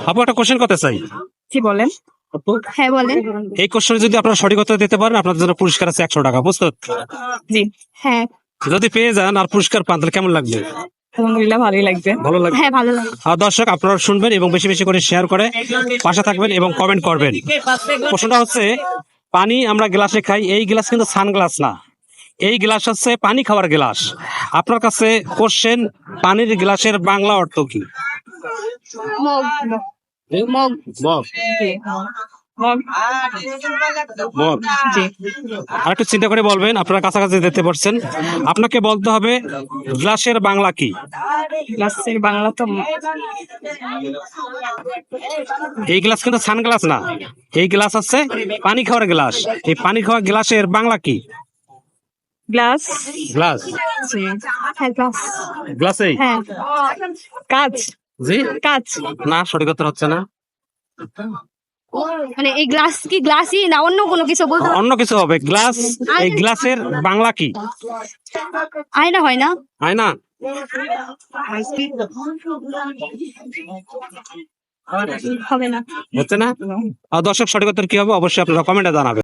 আপু একটা কোশ্চেন করতে চাই। কি বলেন? আপু, হ্যাঁ বলেন। এই কোশ্চেনে যদি আপনারা সঠিক উত্তর দিতে পারেন আপনাদের জন্য পুরস্কার আছে 100 টাকা, বুঝতে? জি। হ্যাঁ, যদি পেয়ে যান আর পুরস্কার পান তাহলে কেমন লাগবে? আলহামদুলিল্লাহ ভালোই লাগবে। ভালো লাগবে। হ্যাঁ, ভালো লাগবে। আর দর্শক আপনারা শুনবেন এবং বেশি বেশি করে শেয়ার করে পাশে থাকবেন এবং কমেন্ট করবেন। প্রশ্নটা হচ্ছে, পানি আমরা গ্লাসে খাই, এই গ্লাস কিন্তু সানগ্লাস না, এই গ্লাস হচ্ছে পানি খাওয়ার গ্লাস। আপনার কাছে কোশ্চেন, পানির গ্লাসের বাংলা অর্থ কি? Mug. Mug. Mug. Mug. Mug. জি। আর একটু চিন্তা করে বলবেন, আপনারা কাছাকাছি দেখতে পাচ্ছেন। আপনাকে বলতে হবে গ্লাসের বাংলা কি। গ্লাসের বাংলা তো এই গ্লাস কিন্তু সানগ্লাস না, এই গ্লাস হচ্ছে পানি খাওয়ার গ্লাস। এই পানি খাওয়ার গ্লাসের বাংলা কি? গ্লাস। গ্লাস। জি। হ্যাঁ, গ্লাস। গ্লাসেই। হ্যাঁ। কাঁচ। জি। কাঁচ। না, সঠিক উত্তর হচ্ছে না। মানে এই গ্লাস কি গ্লাসই না অন্য কোনো কিছু বলতে? অন্য কিছু হবে। গ্লাস, এই গ্লাসের বাংলা কি? আয়না হয় না? আয়না। হবে না। হচ্ছে না। আর দর্শক সঠিক উত্তর কি হবে অবশ্যই আপনারা কমেন্টে জানাবেন।